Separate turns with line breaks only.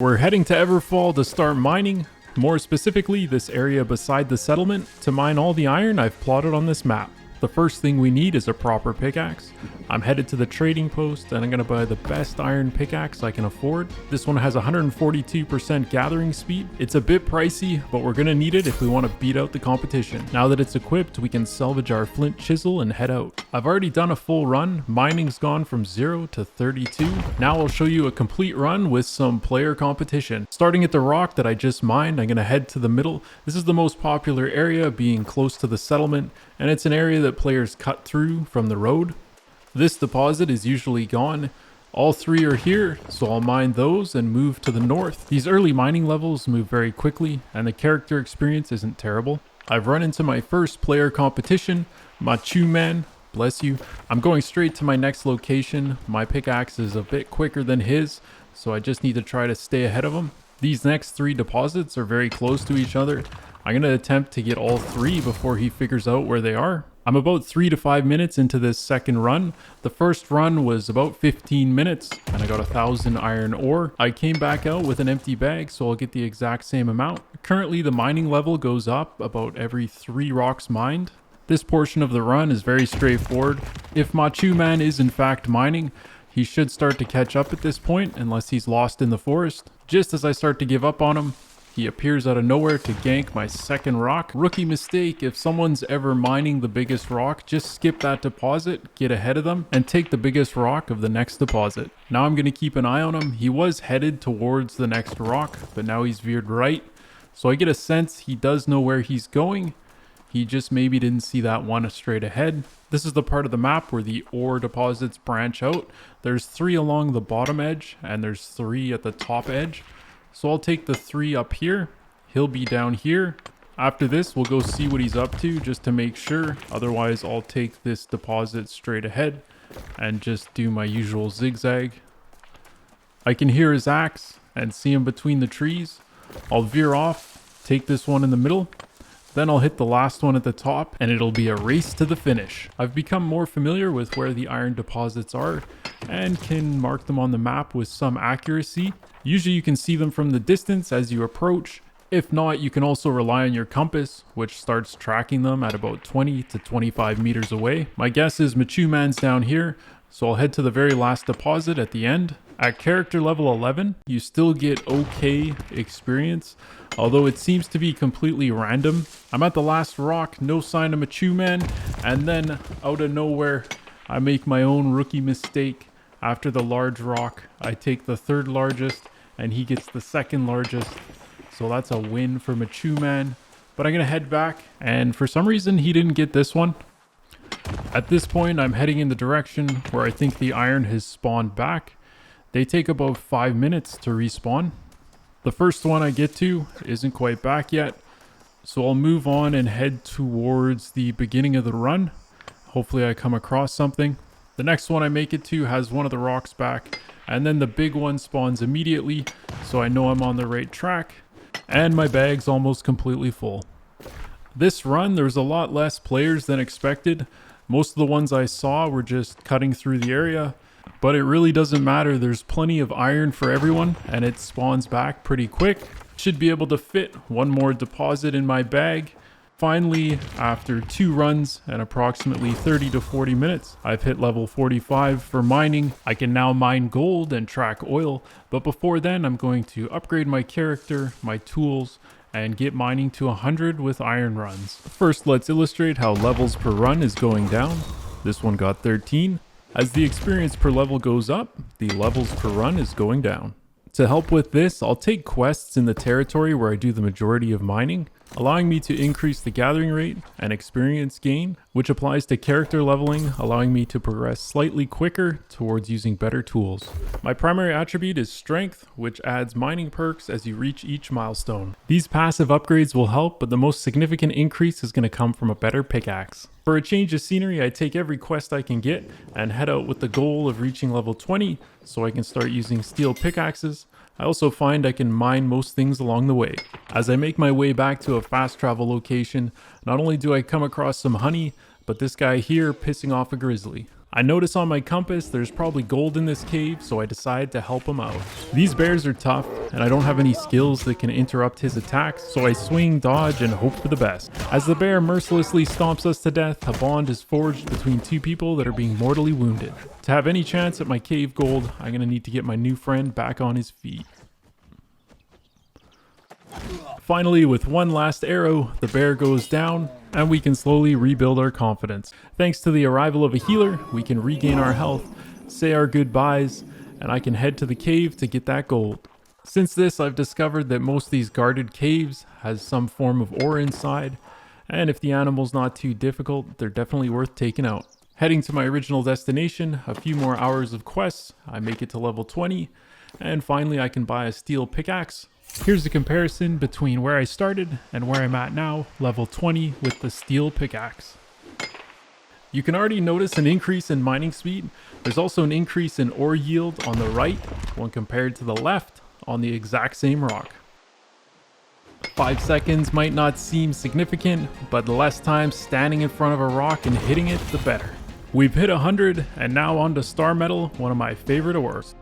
We're heading to Everfall to start mining, more specifically this area beside the settlement. To mine all the iron I've plotted on this map. The first thing we need is a proper pickaxe. I'm headed to the trading post and I'm going to buy the best iron pickaxe I can afford. This one has 142% gathering speed. It's a bit pricey, but we're going to need it if we want to beat out the competition. Now that it's equipped, we can salvage our flint chisel and head out. I've already done a full run. Mining's gone from 0 to 32. Now I'll show you a complete run with some player competition. Starting at the rock that I just mined, I'm going to head to the middle. This is the most popular area, being close to the settlement, and it's an area that players cut through from the road. This deposit is usually gone. All three are here, so I'll mine those and move to the north. These early mining levels move very quickly and the character experience isn't terrible. I've run into my first player competition, Machu Man, bless you. I'm going straight to my next location. My pickaxe is a bit quicker than his, so I just need to try to stay ahead of him. These next three deposits are very close to each other. I'm going to attempt to get all three before he figures out where they are. I'm about 3 to 5 minutes into this second run. The first run was about 15 minutes and I got 1,000 iron ore. I came back out with an empty bag, so I'll get the exact same amount. Currently the mining level goes up about every 3 rocks mined. This portion of the run is very straightforward. If Machu Man is in fact mining, he should start to catch up at this point unless he's lost in the forest. Just as I start to give up on him, he appears out of nowhere to gank my second rock. Rookie mistake: if someone's ever mining the biggest rock, just skip that deposit, get ahead of them, and take the biggest rock of the next deposit. Now I'm going to keep an eye on him. He was headed towards the next rock, but now he's veered right. So I get a sense he does know where he's going. He just maybe didn't see that one straight ahead. This is the part of the map where the ore deposits branch out. There's 3 along the bottom edge and there's 3 at the top edge. So I'll take the 3 up here. He'll be down here. After this, we'll go see what he's up to just to make sure. Otherwise, I'll take this deposit straight ahead and just do my usual zigzag. I can hear his axe and see him between the trees. I'll veer off, take this one in the middle. Then I'll hit the last one at the top and it'll be a race to the finish. I've become more familiar with where the iron deposits are and can mark them on the map with some accuracy. Usually you can see them from the distance as you approach. If not, you can also rely on your compass, which starts tracking them at about 20 to 25 meters away. My guess is Machu Man's down here, so I'll head to the very last deposit at the end. At character level 11, you still get okay experience, although it seems to be completely random. I'm at the last rock, no sign of Machu Man, and then out of nowhere, I make my own rookie mistake. After the large rock, I take the 3rd largest, and he gets the 2nd largest. So that's a win for Machu Man. But I'm going to head back, and for some reason, he didn't get this one. At this point, I'm heading in the direction where I think the iron has spawned back. They take about 5 minutes to respawn. The first one I get to isn't quite back yet, so I'll move on and head towards the beginning of the run. Hopefully I come across something. The next one I make it to has one of the rocks back, and then the big one spawns immediately, so I know I'm on the right track, and my bag's almost completely full. This run, there's a lot less players than expected. Most of the ones I saw were just cutting through the area, but it really doesn't matter. There's plenty of iron for everyone, and it spawns back pretty quick. Should be able to fit one more deposit in my bag. Finally, after 2 runs and approximately 30 to 40 minutes, I've hit level 45 for mining. I can now mine gold and track oil, but before then I'm going to upgrade my character, my tools, and get mining to 100 with iron runs. First, let's illustrate how levels per run is going down. This one got 13. As the experience per level goes up, the levels per run is going down. To help with this, I'll take quests in the territory where I do the majority of mining, allowing me to increase the gathering rate and experience gain, which applies to character leveling, allowing me to progress slightly quicker towards using better tools. My primary attribute is strength, which adds mining perks as you reach each milestone. These passive upgrades will help, but the most significant increase is going to come from a better pickaxe. For a change of scenery, I take every quest I can get and head out with the goal of reaching level 20 so I can start using steel pickaxes. I also find I can mine most things along the way. As I make my way back to a fast travel location, not only do I come across some honey, but this guy here pissing off a grizzly. I notice on my compass there's probably gold in this cave, so I decide to help him out. These bears are tough, and I don't have any skills that can interrupt his attacks, so I swing, dodge, and hope for the best. As the bear mercilessly stomps us to death, a bond is forged between two people that are being mortally wounded. To have any chance at my cave gold, I'm gonna need to get my new friend back on his feet. Finally, with one last arrow, the bear goes down, and we can slowly rebuild our confidence. Thanks to the arrival of a healer, we can regain our health, say our goodbyes, and I can head to the cave to get that gold. Since this, I've discovered that most of these guarded caves has some form of ore inside, and if the animal's not too difficult, they're definitely worth taking out. Heading to my original destination, a few more hours of quests, I make it to level 20, and finally I can buy a steel pickaxe. Here's the comparison between where I started and where I'm at now, level 20 with the steel pickaxe. You can already notice an increase in mining speed. There's also an increase in ore yield on the right when compared to the left on the exact same rock. 5 seconds might not seem significant, but the less time standing in front of a rock and hitting it, the better. We've hit 100, and now on to star metal, one of my favorite ores.